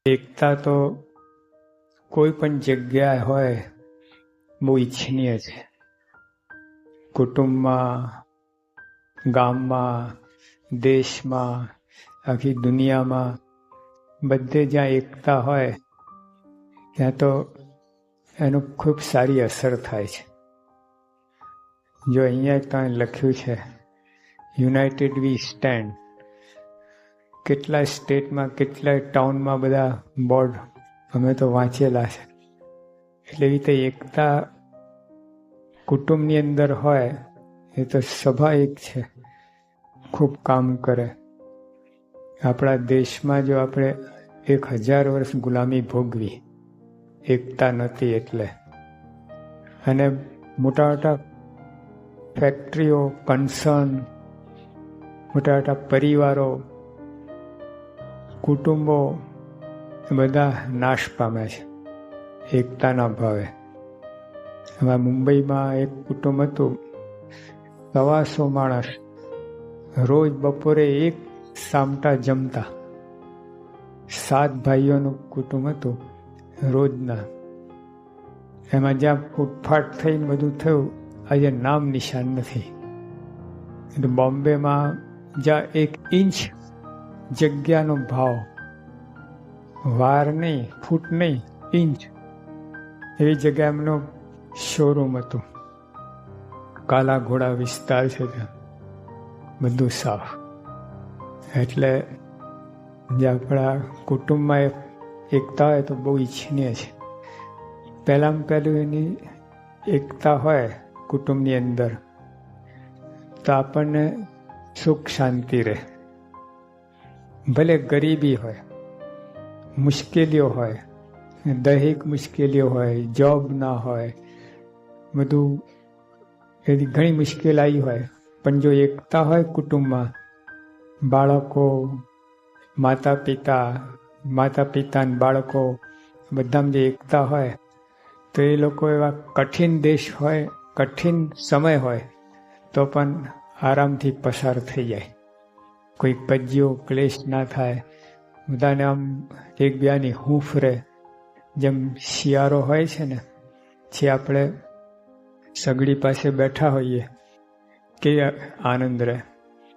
એકતા તો કોઈ પણ જગ્યાએ હોય બહુ ઈચ્છનીય છે. કુટુંબમાં, ગામમાં, દેશમાં, આખી દુનિયામાં બધે જ્યાં એકતા હોય ત્યાં તો એનું ખૂબ સારી અસર થાય છે. જો અહીંયા ત્યાં લખ્યું છે યુનાઇટેડ વી સ્ટેન્ડ, કેટલા સ્ટેટમાં કેટલા ટાઉનમાં બધા બોર્ડ અમે તો વાંચેલા છે. એટલે એવી રીતે એકતા કુટુંબની અંદર હોય એ તો સ્વાભાવિક છે, ખૂબ કામ કરે. આપણા દેશમાં જો આપણે 1000 વર્ષ ગુલામી ભોગવી, એકતા નહોતી એટલે, અને મોટા મોટા ફેક્ટરીઓ, કન્સર્ન, મોટા મોટા પરિવારો, કુટુંબો બધા નાશ પામે છે એકતાના ભાવે. એમાં મુંબઈમાં એક કુટુંબ હતું, 125 માણસ રોજ બપોરે એક સામટા જમતા. 7 ભાઈઓનું કુટુંબ હતું રોજના. એમાં જ્યાં ફૂટફાટ થઈને બધું થયું, આજે નામ નિશાન નથી. એટલે બોમ્બેમાં જ્યાં 1 ઇંચ જગ્યાનો ભાવ, વાર નહીં, ફૂટ નહીં, ઇંચ, એવી જગ્યા એમનું શોરૂમ હતું. કાલા ઘોડા વિસ્તાર છે ત્યાં, બધું સાફ. એટલે જે આપણા કુટુંબમાં એકતા હોય તો બહુ ઈચ્છનીય છે. પહેલાં પહેલું એની એકતા હોય કુટુંબની અંદર તો આપણને સુખ શાંતિ રહે. ભલે ગરીબી હોય, મુશ્કેલીઓ હોય, દૈહિક મુશ્કેલીઓ હોય, જોબ ના હોય, બધું એવી ઘણી મુશ્કેલ આવી હોય, પણ જો એકતા હોય કુટુંબમાં, બાળકો, માતા પિતા ને બાળકો બધામાં જે એકતા હોય તો એ લોકો એવા કઠિન દેશ હોય, કઠિન સમય હોય તો પણ આરામથી પસાર થઈ જાય. કોઈ કજિયો ક્લેશ ના થાય, બધાને આમ એકબીજાની હૂંફ રહે. જેમ શિયાળો હોય છે ને, જે આપણે સગડી પાસે બેઠા હોઈએ કે આનંદ રહે,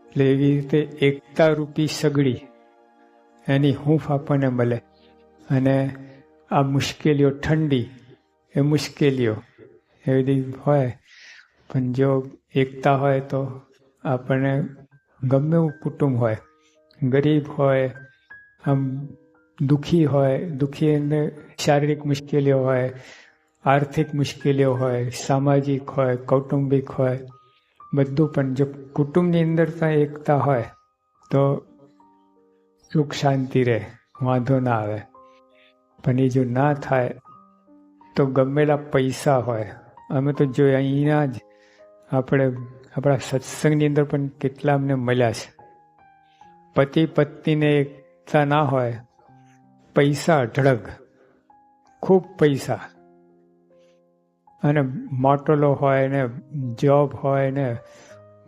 એટલે એવી રીતે એકતા રૂપી સગડી, એની હૂંફ આપણને મળે. અને આ મુશ્કેલીઓ, ઠંડી એ મુશ્કેલીઓ એવી હોય, પણ જો એકતા હોય તો આપણને ગમે એવું કુટુંબ હોય, ગરીબ હોય, આમ દુઃખી હોય, દુઃખી એને શારીરિક મુશ્કેલીઓ હોય, આર્થિક મુશ્કેલીઓ હોય, સામાજિક હોય, કૌટુંબિક હોય, બધું. પણ જો કુટુંબની અંદર ત્યાં એકતા હોય તો સુખ શાંતિ રહે, વાંધો ના આવે. પણ એ જો ના થાય તો ગમેલા પૈસા હોય, અમે તો જો અહીંના જ આપણે આપણા સત્સંગની અંદર પણ કેટલા અમને મળ્યા છે. પતિ પત્નીને એકતા ના હોય, પૈસા અઢળક, ખૂબ પૈસા, અને મોટલો હોય ને, જોબ હોય ને,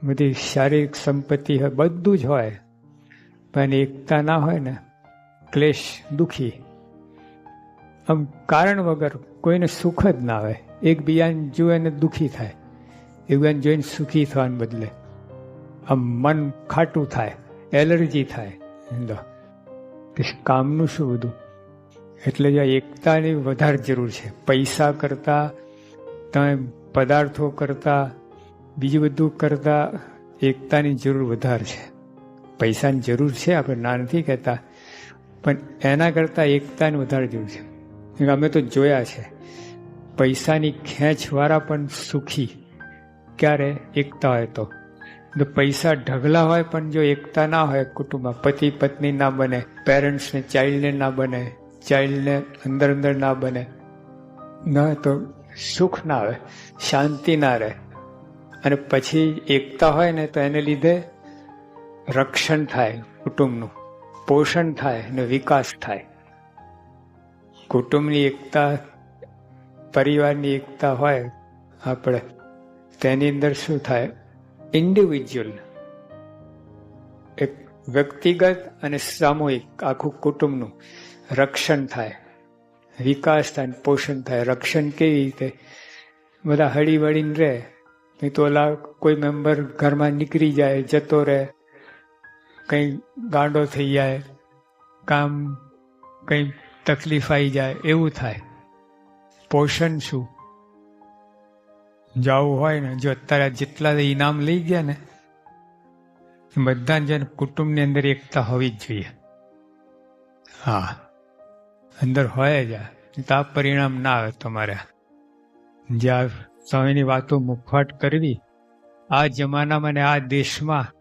બધી શારીરિક સંપત્તિ હોય, બધું જ હોય, પણ એકતા ના હોય ને, ક્લેશ, દુઃખી, આમ કારણ વગર કોઈને સુખ જ ના આવે. એકબીજાને જુએ ને દુઃખી થાય, એકબીજાને જોઈને સુખી થવાને બદલે આમ મન ખાટું થાય, એલર્જી થાય, કે કામનું શું બધું. એટલે જો એકતાની વધારે જરૂર છે. પૈસા કરતાં, તમે પદાર્થો કરતાં, બીજું બધું કરતાં એકતાની જરૂર વધારે છે. પૈસાની જરૂર છે, આપણે ના નથી કહેતા, પણ એના કરતાં એકતાની વધારે જરૂર છે. અમે તો જોયા છે, પૈસાની ખેંચવાળા પણ સુખી ક્યારે? એકતા હોય તો. પૈસા ઢગલા હોય પણ જો એકતા ના હોય કુટુંબમાં, પતિ પત્ની ના બને, પેરેન્ટ્સને ચાઇલ્ડને ના બને, ચાઇલ્ડને અંદર ના બને, ના તો સુખ ના આવે, શાંતિ ના રહે. અને પછી એકતા હોય ને તો એને લીધે રક્ષણ થાય, કુટુંબનું પોષણ થાય ને વિકાસ થાય. કુટુંબની એકતા, પરિવારની એકતા હોય આપણે, તેની અંદર શું થાય? ઇન્ડિવિજ્યુઅલ એક વ્યક્તિગત અને સામૂહિક આખું કુટુંબનું રક્ષણ થાય, વિકાસ થાય, પોષણ થાય. રક્ષણ કેવી રીતે? બધા હળી વળીને રહે, નહીં તો ઓલા કોઈ મેમ્બર ઘરમાં નીકળી જાય, જતો રહે, કંઈ ગાંડો થઈ જાય, કામ કંઈ તકલીફ આવી જાય, એવું થાય. પોષણ શું? જવું હોય ને, જો અત્યારે જેટલા ઇનામ લઈ ગયા ને બધાને જેને કુટુંબની અંદર એકતા હોવી જ જોઈએ. હા, અંદર હોય જ તો આ પરિણામ ના આવે તમારે. જ્યાં સ્વામીની વાતો મુખપાઠ કરવી, આ જમાનામાં ને આ દેશમાં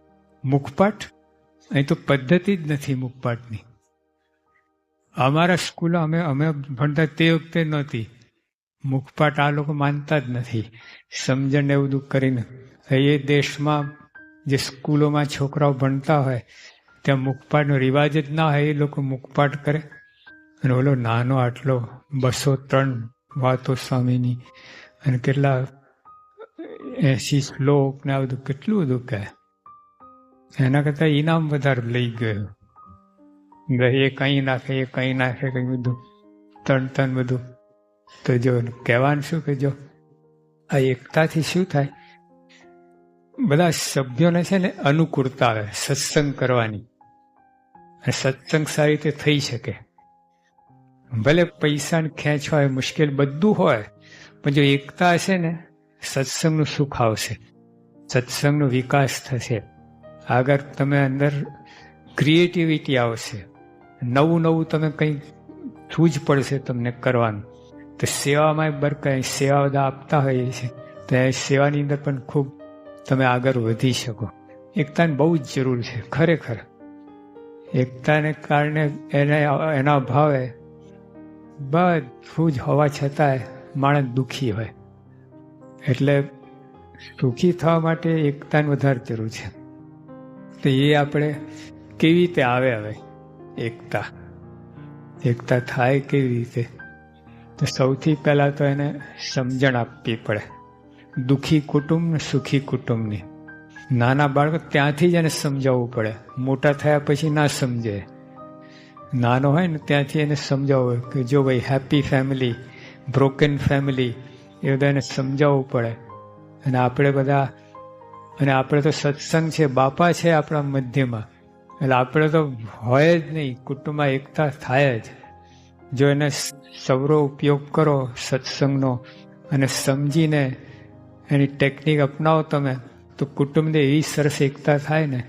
મુખપાઠ, અહીં તો પદ્ધતિ જ નથી મુખપાઠની. અમારા સ્કૂલો અમે ભણતા તે વખતે નહોતી મુખપાઠ. આ લોકો માનતા જ નથી, સમજણ એવું બધું કરીને. એ દેશમાં જે સ્કૂલોમાં છોકરાઓ ભણતા હોય ત્યાં મુખપાઠનો રિવાજ જ ના હોય, એ લોકો મુખપાઠ કરે. અને ઓલો નાનો આટલો 203 વાતો સ્વામીની અને કેટલા 80 શ્લોક ને આ બધું કેટલું બધું કહે. એના કરતાં ઇનામ વધારે લઈ ગયો. એ કંઈ નાખે, એ કંઈ નાખે, કંઈ બધું તણ બધું. તો જો કહેવાનું શું કે જો આ એકતાથી શું થાય, બધા સભ્યોને છે ને અનુકૂળતા આવે સત્સંગ કરવાની. અને સત્સંગ સારી રીતે થઈ શકે. ભલે પૈસાને ખેંચ હોય, મુશ્કેલ બધું હોય, પણ જો એકતા હશે ને સત્સંગનું સુખ આવશે, સત્સંગનો વિકાસ થશે. આગળ તમે અંદર ક્રિએટિવિટી આવશે, નવું નવું તમે કંઈ સૂઝ પડશે તમને કરવાનું. તો સેવામાં બરકાય સેવા બધા આપતા હોઈએ છે, તો એ સેવાની અંદર પણ ખૂબ તમે આગળ વધી શકો. એકતાની બહુ જ જરૂર છે ખરેખર. એકતાને કારણે એના અભાવે બધું જ હોવા છતાંય માણસ દુઃખી હોય. એટલે સુખી થવા માટે એકતાની વધારે જરૂર છે. તો એ આપણે કેવી રીતે આવે? હવે એકતા થાય કેવી રીતે? તો સૌથી પહેલાં તો એને સમજણ આપવી પડે. દુઃખી કુટુંબ ને સુખી કુટુંબની. નાના બાળકો ત્યાંથી જ એને સમજાવવું પડે. મોટા થયા પછી ના સમજે. નાનો હોય ને ત્યાંથી એને સમજાવવું કે જો ભાઈ હેપી ફેમિલી, બ્રોકન ફેમિલી, એ બધા એને સમજાવવું પડે. અને આપણે તો સત્સંગ છે, બાપા છે આપણા મધ્યમાં, એટલે આપણે તો હોય જ નહીં, કુટુંબમાં એકતા થાય જ. જો એને સવરો ઉપયોગ કરો સત્સંગનો અને સમજીને એની ટેકનિક અપનાવો તમે, તો કુટુંબને એવી સરસ એકતા થાય ને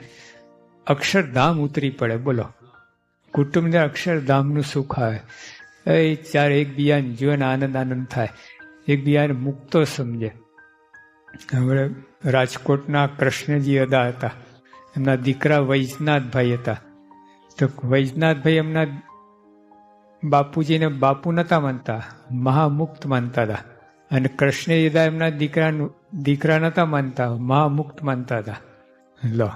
અક્ષરધામ ઉતરી પડે. બોલો, કુટુંબને અક્ષરધામનું સુખ આવે. એ ચાર એકબીજાને જોઈને આનંદ થાય, એકબીજાને મુક્તો સમજે. હવે રાજકોટના કૃષ્ણજી અદા હતા, એમના દીકરા વૈજનાથભાઈ હતા. તો વૈજનાથભાઈ એમના બાપુજીને બાપુ નહોતા માનતા, મહામુક્ત માનતા હતા. અને કૃષ્ણજી અદા એમના દીકરા નહોતા માનતા, મહામુક્ત માનતા હતા. લો,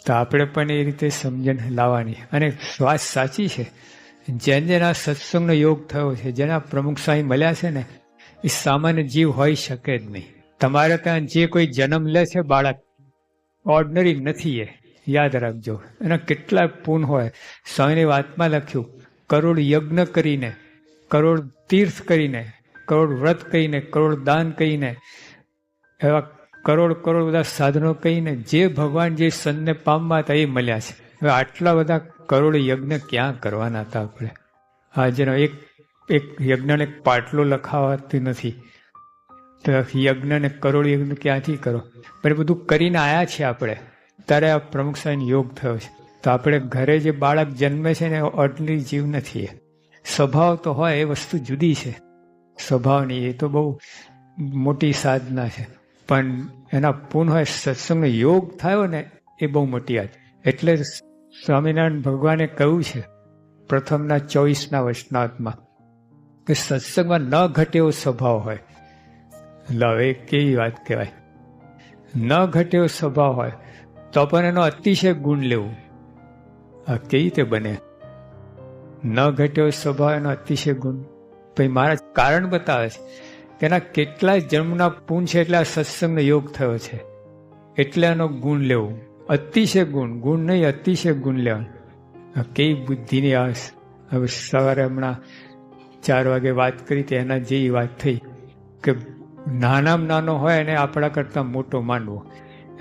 તો આપણે પણ એ રીતે સમજણ લાવવાની. અને વાત સાચી છે, જેના સત્સંગનો યોગ થયો છે, જેના પ્રમુખ સ્વામી મળ્યા છે ને, એ સામાન્ય જીવ હોઈ શકે જ નહીં. તમારે ત્યાં જે કોઈ જન્મ લે છે બાળક, ઓર્ડિનરી નથી. એ યાદ રાખજો. એના કેટલા પૂન હોય. સ્વામીની વાતમાં લખ્યું, કરોડ યજ્ઞ કરીને, કરોડ તીર્થ કરીને, કરોડ વ્રત કહીને, કરોડ દાન કહીને, એવા કરોડ બધા સાધનો કહીને જે ભગવાન જે સંતને પામવા હતા એ મળ્યા છે. હવે આટલા બધા કરોડ યજ્ઞ ક્યાં કરવાના હતા આપણે? આજનો એક યજ્ઞને પાટલો લખાવાતી નથી, તો યજ્ઞને કરોડ યજ્ઞ ક્યાંથી કરો? પણ એ બધું કરીને આવ્યા છે આપણે, ત્યારે આ પ્રમુખ સ્વામીનો યોગ થયો છે. તો આપણે ઘરે જે બાળક જન્મે છે ને ઓર્ડિનરી જીવ નથી. સ્વભાવ તો હોય, એ વસ્તુ જુદી છે. સ્વભાવની એ તો બહુ મોટી સાધના છે, પણ એના પૂર્ણ હોય, સત્સંગનો યોગ થયો ને એ બહુ મોટી વાત. એટલે સ્વામિનારાયણ ભગવાને કહ્યું છે પ્રથમના 24ના વચનામૃતમાં કે સત્સંગમાં ન ઘટે એવો સ્વભાવ હોય. લવે કેવી વાત કહેવાય. ન ઘટે એવો સ્વભાવ હોય તો પણ એનો અતિશય ગુણ લેવું. આ કેવી રીતે બને? ન ઘટ્યો સ્વભાવ, એનો અતિશય ગુણ. પછી મારા કારણ બતાવે છે કે એના કેટલા જન્મના પૂન છે, એટલે આ સત્સંગનો યોગ થયો છે, એટલે એનો ગુણ લેવું. અતિશય ગુણ, ગુણ નહીં અતિશય ગુણ લેવાનું. કેવી બુદ્ધિની આસ. હવે સવારે હમણાં 4 વાગે વાત કરી હતી, એના જેવી વાત થઈ કે નાનામાં નાનો હોય એને આપણા કરતાં મોટો માનવો,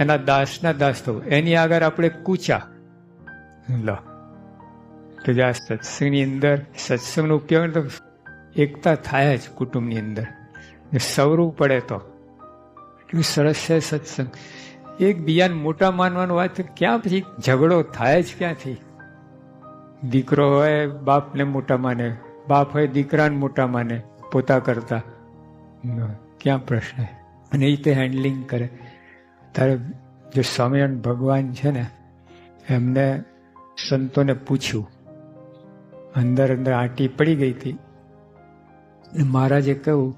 એના દાસના દાસ થવું, એની આગળ આપણે કૂચા લો. તો જે આ સત્સંગની અંદર સત્સંગનો ઉપયોગ તો એકતા થાય જ કુટુંબની અંદર. સવરું પડે તો એટલું સરસ છે સત્સંગ. એકબીજાને મોટા માનવાનું વાત ક્યાં, પછી ઝઘડો થાય જ ક્યાંથી? દીકરો હોય બાપને મોટા માને, બાપ હોય દીકરાને મોટા માને પોતા કરતા, ક્યાં પ્રશ્ન? અને એ રીતે હેન્ડલિંગ કરે. તારે જો સ્વામિનારાયણ ભગવાન છે ને, એમને સંતોને પૂછ્યું, અંદર અંદર આંટી પડી ગઈ હતી. મહારાજે કહ્યું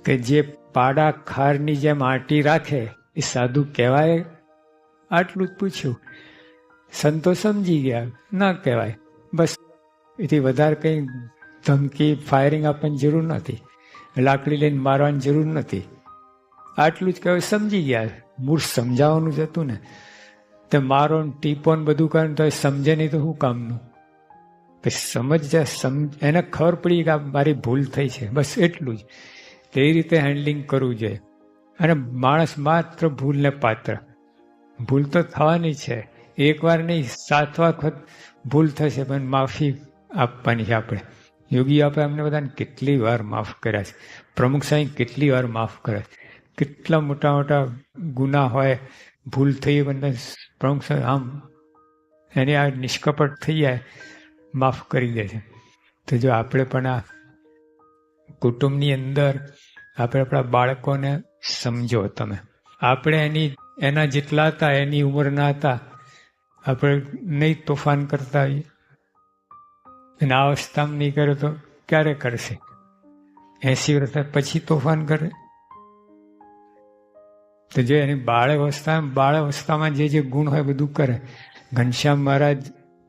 કે જે પાડા ખારની જેમ આંટી રાખે એ સાધુ કહેવાય? આટલું જ પૂછ્યું. સંતો સમજી ગયા, ના કહેવાય. બસ એથી વધારે કંઈ ધમકી ફાયરિંગ આપવાની જરૂર નથી, લાકડી લઈને મારવાની જરૂર નથી. આટલું જ કહેવાય, સમજી ગયા. મૂળ સમજાવવાનું જ હતું ને. તે મારો ટીપો ને બધું કરે તો એ સમજે નહીં તો શું કામનું? સમજ જાય, એને ખબર પડી કે મારી ભૂલ થઈ છે, બસ એટલું જ. તે રીતે હેન્ડલિંગ કરવું જોઈએ. અને માણસ માત્ર ભૂલને પાત્ર. ભૂલ તો થવાની છે, એકવાર નહીં 7 વખત ભૂલ થશે, પણ માફી આપવાની છે આપણે. યોગી આપણે અમને બધાને કેટલી વાર માફ કર્યા છે, પ્રમુખ સાહેબ કેટલી વાર માફ કર્યા છે. કેટલા મોટા મોટા ગુના હોય, ભૂલ થઈ, પણ પ્રમુખ સાહેબ આમ એની આ નિષ્કપટ થઈ જાય, માફ કરી દે છે. તો જો આપણે પણ આ કુટુંબની અંદર આપણે આપણા બાળકોને સમજો. તમે આપણે એના જેટલા હતા, એની ઉંમરના હતા, આપણે નહીં તોફાન કરતા હોઈએ. અને આ અવસ્થામાં નહીં કરે તો ક્યારે કરશે? 80 વર્ષ પછી તોફાન કરે. તો જો એની બાળ અવસ્થામાં જે ગુણ હોય બધું કરે. ઘનશ્યામ મહારાજ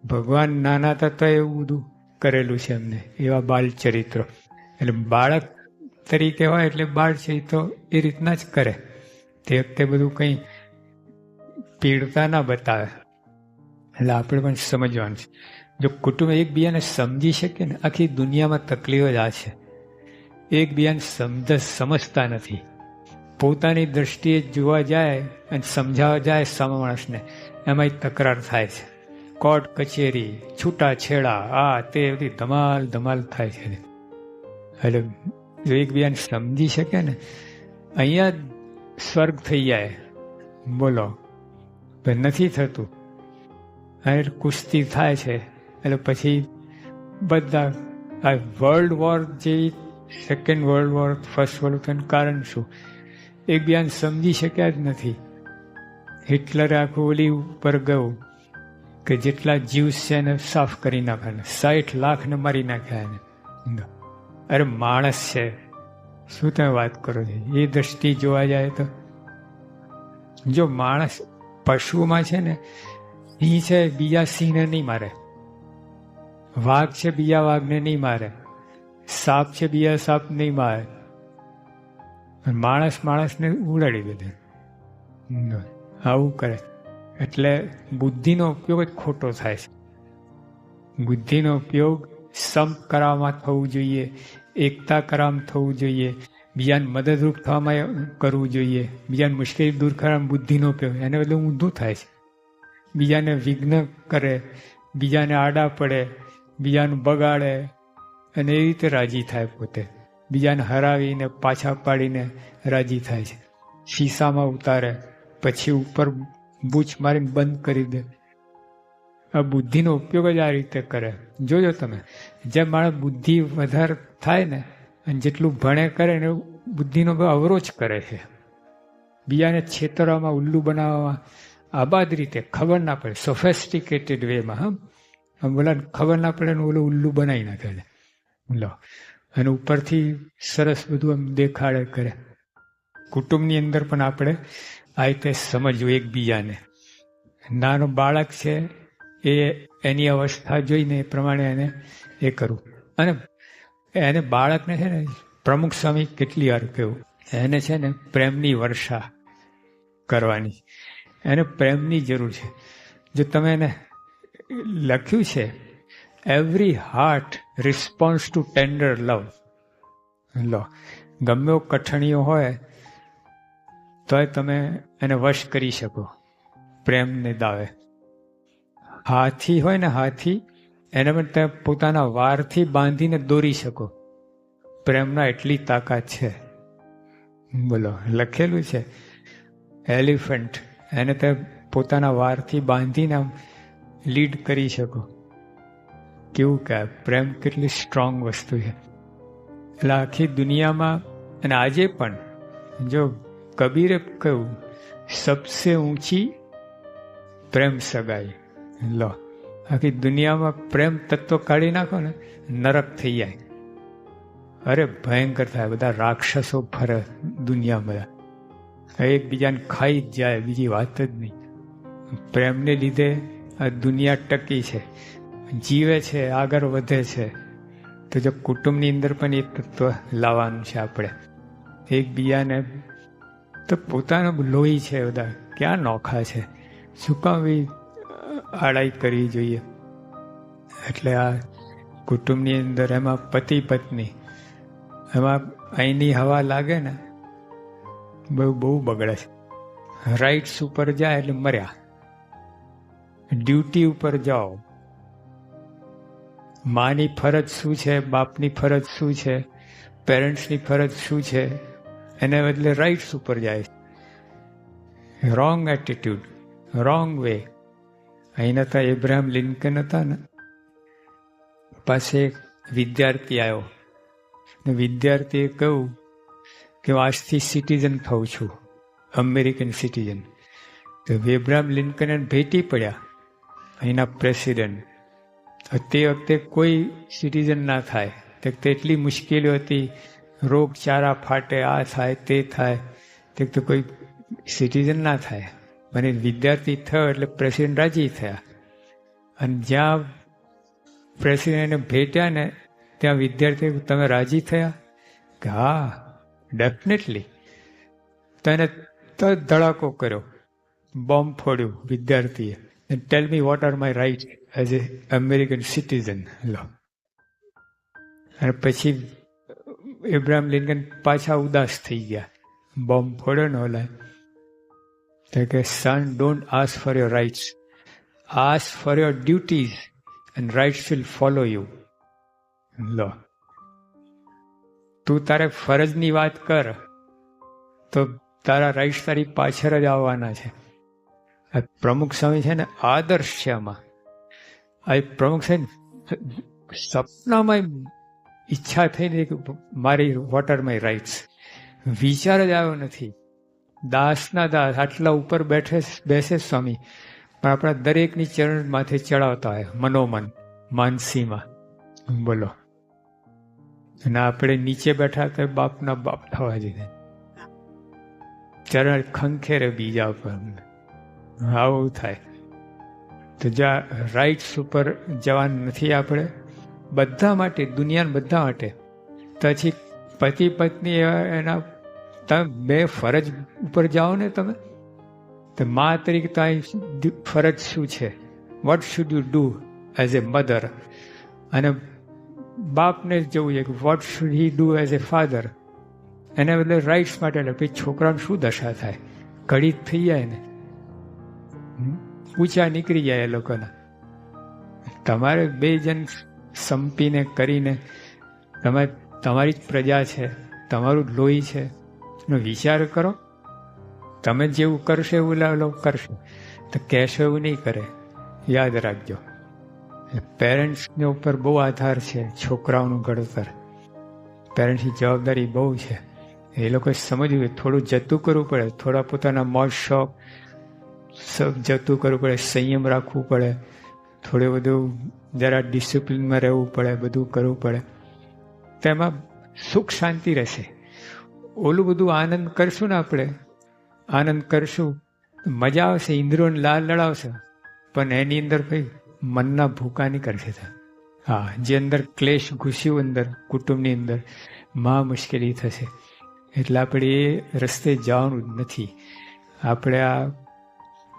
ભગવાન નાના હતા તો એવું બધું કરેલું છે એમને, એવા બાળ ચરિત્રો. એટલે બાળક તરીકે હોય એટલે બાળ ચરિત્રો એ રીતના જ કરે. તે વખતે બધું કંઈ પીડતા ના બતાવે. એટલે આપણે પણ સમજવાનું છે. જો કુટુંબ એકબીજાને સમજી શકે ને, આખી દુનિયામાં તકલીફ જ આ છે. એકબીજાને સમજતા નથી. પોતાની દ્રષ્ટિએ જોવા જાય અને સમજાવવા જાય સામા માણસને, એમાંય તકરાર થાય છે. કોર્ટ કચેરી, છૂટાછેડા, આ તે બધી ધમાલ થાય છે. એટલે જો એકબીજાને સમજી શકે ને, અહીંયા સ્વર્ગ થઈ જાય. બોલો, નથી થતું. અને કુસ્તી થાય છે. એટલે પછી બધા આ વર્લ્ડ વોર જેવી, second world war, first world વોરનું કારણ શું? એકબીજાને સમજી શક્યા જ નથી. હિટલરે આખું ઓલી ઉપર ગયું કે જેટલા જીવ છે એને સાફ કરી નાખ્યા, 60 લાખને મારી નાખ્યા એને. અરે માણસ છે, શું તમે વાત કરો છો? એ દ્રષ્ટિ જોવા જાય તો જો માણસ પશુમાં છે ને, સિંહ છે બીજા સિંહને નહીં મારે, વાઘ છે બીજા વાઘને નહીં મારે, સાપ છે બીજા સાપ નહીં મારે. માણસને ઉડાડી દે, આવું કરે. એટલે બુદ્ધિનો ઉપયોગ જ ખોટો થાય છે. બુદ્ધિનો ઉપયોગ સંપ કરવામાં થવું જોઈએ, એકતા કરવામાં થવું જોઈએ, બીજાને મદદરૂપ થવામાં કરવું જોઈએ. બીજાને મુશ્કેલી દૂર કરવામાં બુદ્ધિનો ઉપયોગ, એને બદલે ઊંધું થાય છે. બીજાને વિઘ્ન કરે, બીજાને આડા પડે, બીજાનું બગાડે, અને એ રીતે રાજી થાય પોતે. બીજાને હરાવીને પાછા પાડીને રાજી થાય છે. શીશામાં ઉતારે, પછી ઉપર બૂચ મારીને બંધ કરી દે. આ બુદ્ધિનો ઉપયોગ જ આ રીતે કરે. જોજો તમે, જેમ માણસ બુદ્ધિ વધારે થાય ને, અને જેટલું ભણે કરે ને એવું બુદ્ધિનો અવરોધ કરે છે. બીજાને છેતરવામાં, ઉલ્લુ બનાવવામાં, આબાદ રીતે ખબર ના પડે, સોફેસ્ટિકેટેડ વેમાં. બોલા ખબર ના પડે ને ઓલું ઉલ્લુ બનાવી નાખે છે. લો, અને ઉપરથી સરસ બધું આમ દેખાડે કરે. કુટુંબની અંદર પણ આપણે આ રીતે સમજવું એકબીજાને. નાનો બાળક છે એ એની અવસ્થા જોઈને એ પ્રમાણે એને એ કરવું. અને એને બાળકને છે ને, પ્રમુખ સ્વામી કેટલી વાર કહ્યું, એને છે ને પ્રેમની વર્ષા કરવાની. એને પ્રેમની જરૂર છે. જો તમે એને લખ્યું છે, every heart response to tender love. લો, ગમે એવો કઠણીઓ હોય તોય તમે એને વશ કરી શકો પ્રેમને દાવે. હાથી હોય ને, હાથી, એને પણ તમે પોતાના વારથી બાંધીને દોરી શકો. પ્રેમના એટલી તાકાત છે. બોલો, લખેલું છે, એલિફન્ટ, એને તમે પોતાના વારથી બાંધીને આમ લીડ કરી શકો. કેવું કે પ્રેમ કેટલી સ્ટ્રોંગ વસ્તુ છે. એટલે આખી દુનિયામાં, અને આજે પણ જો કબીરે કહ્યું, સબસે ઊંચી પ્રેમ સગાઈ. લો, આખી દુનિયામાં પ્રેમ તત્વ કાઢી નાખો ને, નરક થઈ જાય. અરે ભયંકર થાય. બધા રાક્ષસો ફરે દુનિયામાં, એકબીજાને ખાઈ જ જાય, બીજી વાત જ નહીં. પ્રેમને લીધે આ દુનિયા ટકી છે, જીવે છે, આગળ વધે છે. તો જો કુટુંબની અંદર પણ એ તત્વ લાવવાનું છે આપણે. એકબીજાને તો પોતાનું લોહી છે, બધા ક્યાં નોખા છે, શું કામ આડાઈ કરવી જોઈએ. એટલે આ કુટુંબની અંદર એમાં પતિ પત્ની, એમાં અહીંની હવા લાગે ને બહુ બગડે છે. રાઇટ્સ ઉપર જાય એટલે મર્યા. ડ્યુટી ઉપર જાઓ, માની ફરજ શું છે, બાપની ફરજ શું છે, પેરેન્ટ્સની ફરજ શું છે, એને બદલે રાઇટ્સ ઉપર જાય. Wrong attitude, wrong way. અહીં હતા એબ્રાહમ લિંકન હતા ને, પાસે એક વિદ્યાર્થી આવ્યો ને વિદ્યાર્થીએ કહ્યું કે હું આજથી સિટીઝન થઉં છું, અમેરિકન સિટીઝન. તો એબ્રાહમ લિંકન ભેટી પડ્યા, અહીંના પ્રેસિડેન્ટ. તે વખતે કોઈ સિટીઝન ના થાય, તે વખતે એટલી મુશ્કેલીઓ હતી, રોગચાળા ફાટે, આ થાય તે થાય, તે વખતે કોઈ સિટીઝન ના થાય. મને વિદ્યાર્થી થયો એટલે પ્રેસિડેન્ટ રાજી થયા. અને જ્યાં પ્રેસિડેન્ટને ભેટ્યા ને ત્યાં વિદ્યાર્થી, તમે રાજી થયા? કે હા, ડેફિનેટલી. તેને તરત ધડાકો કર્યો, બોમ્બ ફોડ્યું વિદ્યાર્થીએ. Tell me what are my right as a American citizen. લો, અને પછી એબ્રાહમ લિંકન પાછા ઉદાસ થઈ ગયા. બોમ્બ ફોડ્યો ને ઓલા, તો કે son, don't ask for your rights, ask for your duties and rights will follow you. લો, તું તારે ફરજની વાત કર તો તારા રાઇટ્સ તારી પાછળ જ આવવાના છે. આ પ્રમુખ સ્વામી છે ને, આદર્શ છે આમાં. આ પ્રમુખ છે ને, સપનામાં ઈચ્છા થઈ કે મારી વોટ આર માય રાઇટ્સ, વિચાર જ આવ્યો નથી. દાસના દાસ આટલા ઉપર બેસે સ્વામી, પણ આપણા દરેકની ચરણ માથે ચડાવતા હોય મનોમન, માનસીમાં. બોલો, અને આપણે નીચે બેઠા તો બાપના બાપ થવા જઈએ, ચરણ ખંખેરે બીજા ઉપર. આવું થાય. તો જ્યાં રાઇટ્સ ઉપર જવાનું નથી આપણે, બધા માટે, દુનિયાના બધા માટે. પછી પતિ પત્ની એના તમે બે ફરજ ઉપર જાઓ ને, તમે તો મા તરીકે તમારી ફરજ શું છે, what should you do as a mother. અને બાપને જ જવું છે કે what should he do as a father. એને બદલે રાઇટ્સ માટે. પછી છોકરાને શું દશા થાય, ઘડી થઈ જાય ને, ઊંચા નીકળી જાય એ લોકોના. તમારે બે જણ સંપીને કરીને, તમારી જ પ્રજા છે, તમારું જ લોહી છે, એનો વિચાર કરો. તમે જેવું કરશો એવું લોકો કરશો, તો કહેશો એવું નહીં કરે. યાદ રાખજો, પેરેન્ટ્સને ઉપર બહુ આધાર છે છોકરાઓનું ઘડતર. પેરેન્ટ્સની જવાબદારી બહુ છે. એ લોકોએ સમજવું, થોડું જતું કરવું પડે, થોડા પોતાના મોજ શોખ જતું કરવું પડે, સંયમ રાખવું પડે, થોડું બધું જરા ડિસિપ્લિનમાં રહેવું પડે, બધું કરવું પડે. તેમાં સુખ શાંતિ રહેશે. ઓલું બધું આનંદ કરશું ને આપણે, આનંદ કરશું, મજા આવશે, ઇન્દ્રિયોને લાલ લડાવશે, પણ એની અંદર ભાઈ મનના ભૂકા નહીં કરશે. હા, જે અંદર ક્લેશ ઘૂસ્યું અંદર કુટુંબની અંદર, મહા મુશ્કેલી થશે. એટલે આપણે એ રસ્તે જવાનું જ નથી. આપણે આ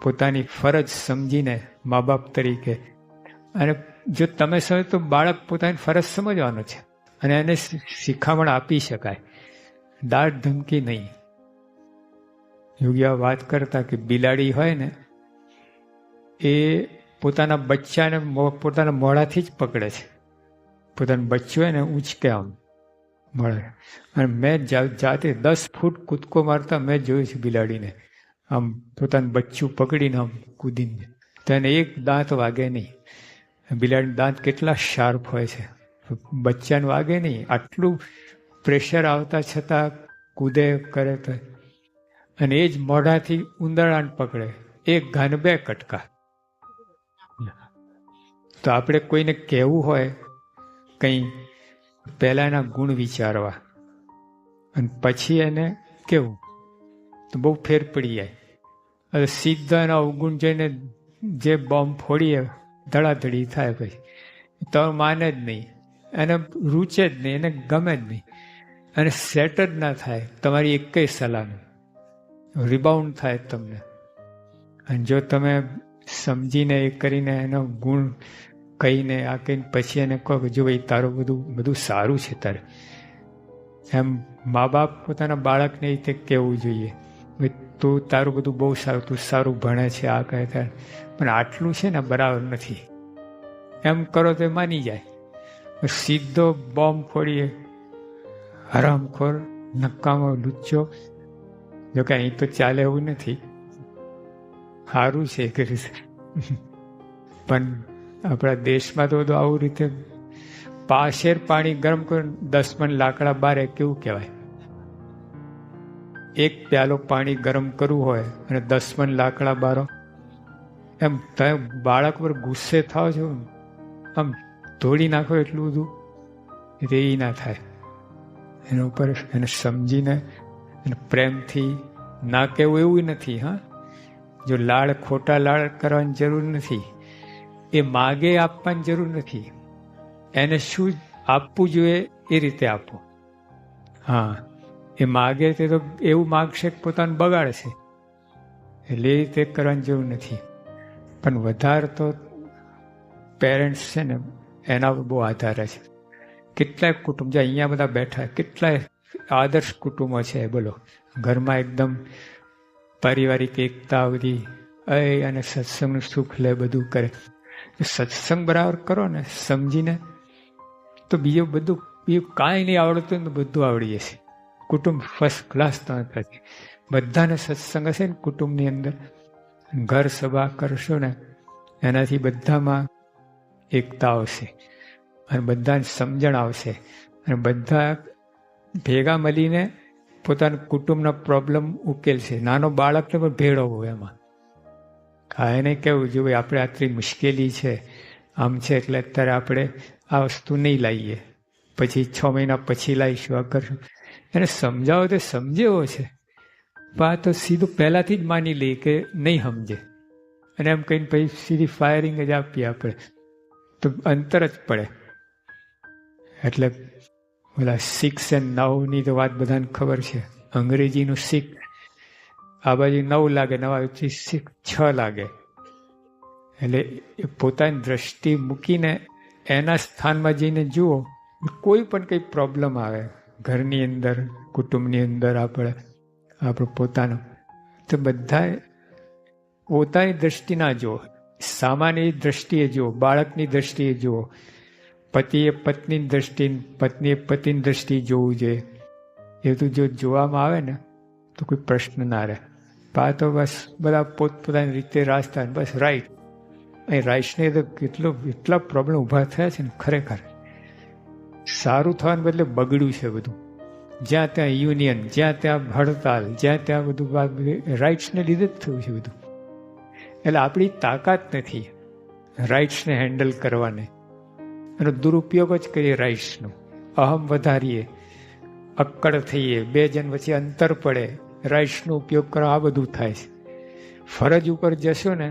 પોતાની ફરજ સમજીને મા બાપ તરીકે, અને જો તમે સમજો તો બાળક પોતાની ફરજ સમજવાનો છે અને એને શિખામણ આપી શકાય, દાઢ ધમકી નહીં. યોગીઓ વાત કરતા કે બિલાડી હોય ને એ પોતાના બચ્ચાને પોતાના મોઢાથી જ પકડે છે. પોતાનું બચ્ચું હોય ને ઉંચકે આમ મળે. અને મેં જાતે 10 ફૂટ કૂદકો મારતા મેં જોયું છે બિલાડીને, આમ પોતાનું બચ્ચું પકડીને આમ કૂદીને, તો એને એક દાંત વાગે નહીં. બિલાડીના દાંત કેટલા શાર્પ હોય છે, બચ્ચાને વાગે નહીં. આટલું પ્રેશર આવતા છતાં કૂદે કરે તો, અને એ જ મોઢાથી ઉંદરડાને પકડે, એક ઘાને 2 કટકા. તો આપણે કોઈને કહેવું હોય કંઈ, પહેલાં એના ગુણ વિચારવા અને પછી એને કહેવું, તો બહુ ફેર પડી જાય. હવે સીધા એના અવગુણ જોઈને જે બોમ્બ ફોડીએ ધડાધડી થાય, પછી તો માને જ નહીં, એને રૂચે જ નહીં, એને ગમે જ નહીં, અને સેટ જ ના થાય તમારી એકેય સલાહનું, રિબાઉન્ડ થાય તમને. અને જો તમે સમજીને એ કરીને એનો ગુણ કહીને આ કહીને પછી એને કહો કે જો ભાઈ તારું બધું સારું છે તારે, એમ મા બાપ પોતાના બાળકને એ રીતે કહેવું જોઈએ, તું તારું બધું બહુ સારું, તું સારું ભણે છે, આ કહે ત્યારે, પણ આટલું છે ને બરાબર નથી, એમ કરો તો માની જાય. સીધો બોમ્બ ફોડીએ, હરામખોર, નકામો, લુચ્ચો. જો કે અહીં તો ચાલે એવું નથી, સારું છે એક રીતે, પણ આપણા દેશમાં તો બધું આવું રીતે પાશેર પાણી ગરમ કરી 10 મણ લાકડા બારે, કેવું કહેવાય? એક પ્યાલો પાણી ગરમ કરવું હોય અને 10 મણ લાકડા બારો, એમ તમે બાળક પર ગુસ્સે થાવ છો, આમ તોડી નાખો એટલું બધું રે ના થાય. એના ઉપર એને સમજીને અને પ્રેમથી ના કહેવું એવું નથી. હા, જો લાડ, ખોટા લાડ કરવાની જરૂર નથી, એ માગે આપવાની જરૂર નથી, એને શું આપવું જોઈએ એ રીતે આપો. હા, એ માગે તે તો એવું માગશે કે પોતાનું બગાડશે, એટલે એ રીતે કરવાની જરૂર નથી. પણ વધારે તો પેરેન્ટ્સ છે ને એના પર બહુ આધાર છે. કેટલાય કુટુંબ, જે અહીંયા બધા બેઠા, કેટલાય આદર્શ કુટુંબો છે, બોલો, ઘરમાં એકદમ પારિવારિક એકતા બધી, અને સત્સંગનું સુખ લે, બધું કરે. સત્સંગ બરાબર કરો ને સમજીને, તો બીજું કાંઈ નહીં આવડતું ને બધું આવડી જશે. કુટુંબ ફર્સ્ટ ક્લાસ તમે કરશે. બધાને સત્સંગ હશે ને કુટુંબની અંદર, ઘર સભા કરશો ને, એનાથી બધામાં એકતા આવશે અને બધાને સમજણ આવશે, અને બધા ભેગા મળીને પોતાના કુટુંબના પ્રોબ્લેમ ઉકેલશે. નાનો બાળકને પણ ભેળવવો એમાં. હા, એને કેવું જો ભાઈ આપણે આટલી મુશ્કેલી છે, આમ છે, એટલે અત્યારે આપણે આ વસ્તુ નહીં લાવીએ, પછી 6 મહિના પછી લાવીશું, આ કરશું. એને સમજાવો તો સમજેવો છે, પણ આ તો સીધું પહેલાંથી જ માની લઈએ કે નહીં સમજે, અને એમ કહીને પછી સીધી ફાયરિંગ જ આપીએ આપણે, તો અંતર જ પડે. એટલે ઓલા 6 and 9ની તો વાત બધાને ખબર છે. અંગ્રેજીનું 6 આ બાજુ 9 લાગે, નવા 6 લાગે. એટલે એ પોતાની દ્રષ્ટિ મૂકીને એના સ્થાનમાં જઈને જુઓ. કોઈ પણ કંઈ પ્રોબ્લેમ આવે ઘરની અંદર, કુટુંબની અંદર, આપણો પોતાનો, તો બધાએ પોતાની દ્રષ્ટિ ના જુઓ, સામાન્ય દ્રષ્ટિએ જુઓ, બાળકની દ્રષ્ટિએ જુઓ, પતિએ પત્નીની દ્રષ્ટિ, પત્નીએ પતિની દ્રષ્ટિ જોવું જોઈએ. એ તો જો જોવામાં આવે ને તો કોઈ પ્રશ્ન ના રહે. આ તો બસ બધા પોતપોતાની રીતે રાજતા, બસ રાઈટ. અહીં રાઈટ્સને તો એટલા પ્રોબ્લેમ ઊભા થયા છે ને, ખરેખર સારું થવાને બદલે બગડ્યું છે બધું. જ્યાં ત્યાં યુનિયન, જ્યાં ત્યાં હડતાલ, જ્યાં ત્યાં બધું રાઇટ્સને લીધે જ થયું છે બધું. એટલે આપણી તાકાત નથી રાઇટ્સને હેન્ડલ કરવાને, એનો દુરુપયોગ જ કરીએ રાઇટ્સનો, અહમ વધારીએ, અક્કડ થઈએ, 2 જણ વચ્ચે અંતર પડે, રાઇટ્સનો ઉપયોગ કરો, આ બધું થાય છે. ફરજ ઉપર જશો ને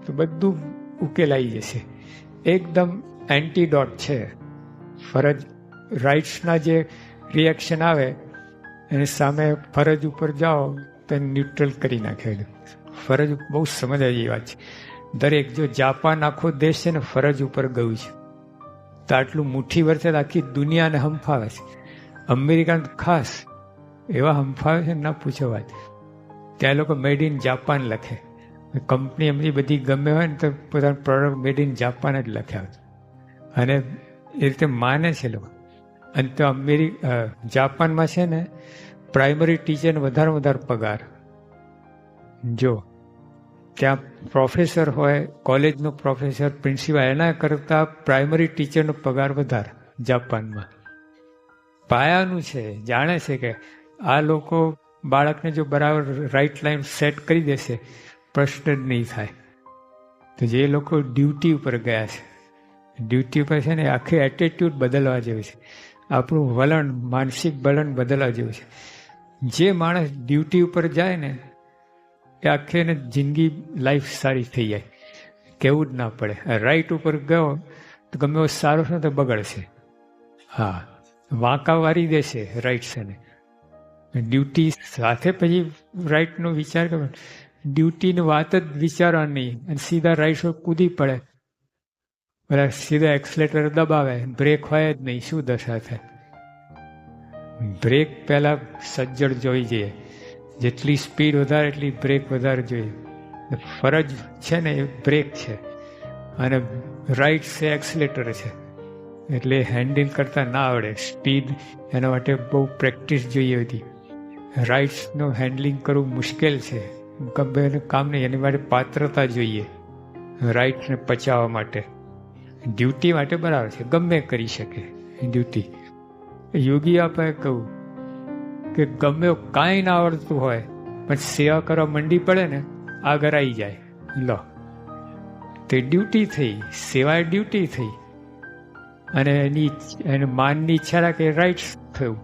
તો બધું ઉકેલાઈ જશે. એકદમ એન્ટીડોટ છે ફરજ. રાઇટ્સના જે રિએક્શન આવે એની સામે ફરજ ઉપર જાઓ તો એને ન્યુટ્રલ કરી નાખે. ફરજ બહુ સમજવા જેવી વાત છે. દરેક જો જાપાન આખો દેશ છે ને ફરજ ઉપર ગયું છે, તો આટલું મુઠ્ઠી વર્ષે આખી દુનિયાને હંફાવે છે. અમેરિકા ખાસ એવા હંફાવે છે ના પૂછો વાત. ત્યાં લોકો મેડ ઇન જાપાન લખે. કંપની એમની બધી ગમે હોય ને તો પોતાનું પ્રોડક્ટ મેડ ઇન જાપાન જ લખ્યા અને એ રીતે માને છે લોકો. અને તો જાપાનમાં છે ને પ્રાઇમરી ટીચરને વધારે પગાર. જો ત્યાં પ્રોફેસર હોય, કોલેજનો પ્રોફેસર, પ્રિન્સિપાલ, એના કરતાં પ્રાઇમરી ટીચરનો પગાર વધારે જાપાનમાં. પાયાનું છે, જાણે છે કે આ લોકો બાળકને જો બરાબર રાઈટ લાઈન સેટ કરી દેશે પ્રશ્ન જ નહીં થાય. તો જે લોકો ડ્યુટી ઉપર ગયા છે, ડ્યુટી ઉપર છે ને આખી એટીટ્યૂડ બદલવા જેવું છે. આપણું વલણ, માનસિક વલણ બદલવા જેવું છે. જે માણસ ડ્યુટી ઉપર જાય ને એ આખી એને જિંદગી લાઈફ સારી થઈ જાય, કહેવું જ ના પડે. રાઈટ ઉપર ગયો તો ગમે એવો સારો છે તો બગડશે. હા, વાંકા વારી દેશે રાઈટ છે ને. ડ્યુટી સાથે પછી રાઈટનો વિચાર કરો. ડ્યુટીની વાત જ વિચારવા નહીં અને સીધા રાઈટ પર કૂદી પડે, બધા સીધા એક્સલેટર દબાવે, બ્રેક હોય જ નહીં, શું દશા થાય? બ્રેક પહેલાં સજ્જડ જોઈ જઈએ. જેટલી સ્પીડ વધારે એટલી બ્રેક વધારે જોઈએ. ફરજ છે ને એ બ્રેક છે અને રાઈટ છે એક્સલેટર છે. એટલે હેન્ડલ કરતા ના આવડે. સ્પીડ એના માટે બહુ પ્રેક્ટિસ જોઈએ હતી. રાઇટ્સનું હેન્ડલિંગ કરવું મુશ્કેલ છે, ગમે એનું કામ નહીં. એની માટે પાત્રતા જોઈએ રાઇટ્સને પચાવવા માટે. ડ્યુટી માટે બરાબર છે, ગમે કરી શકે ડ્યુટી. યોગી આપણે કહું કે ગમે કાંઈ ના આવડતું હોય પણ સેવા કરવા મંડી પડે ને આગળ આવી જાય. લો, તે ડ્યુટી થઈ, સેવા ડ્યુટી થઈ. અને એને માનની ઈચ્છા રાખે રાઈટ્સ થયું.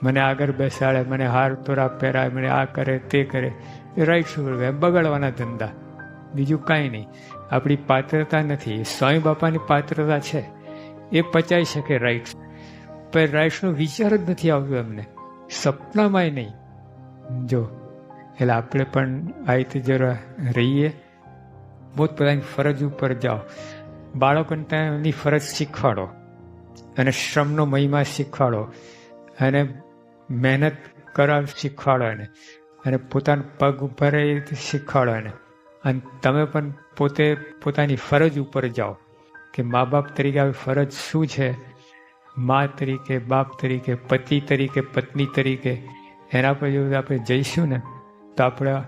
મને આગળ બેસાડે, મને હાર તોરા પહેરાય, મને આ કરે તે કરે, એ રાઈટ્સ બગાડવાના ધંધા, બીજું કાંઈ નહીં. આપણી પાત્રતા નથી. સ્વામી બાપાની પાત્રતા છે, એ પચાવી શકે રાઈટ્સ. પણ રાઈટ્સનો વિચાર જ નથી આવતો એમને, સપનામાંય નહીં. જો એટલે આપણે પણ આ રીતે જરા રહીએ, પોતપોતાની ફરજ ઉપર જાઓ. બાળકોને ત્યાં એમની ફરજ શીખવાડો અને શ્રમનો મહિમા શીખવાડો અને મહેનત કરાવ શીખવાડો એને, અને પોતાના પગ ઉપર એ રીતે શીખવાડો એને. અને તમે પણ પોતે પોતાની ફરજ ઉપર જાઓ કે મા બાપ તરીકે આવી ફરજ શું છે, મા તરીકે, બાપ તરીકે, પતિ તરીકે, પત્ની તરીકે. એના પર જો આપણે જઈશું ને તો આપણા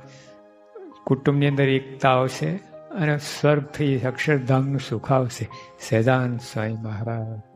કુટુંબની અંદર એકતા આવશે અને સ્વર્ગ થઈ અક્ષરધામનું સુખ આવશે. સહેજાનંદ સ્વામી મહારાજ.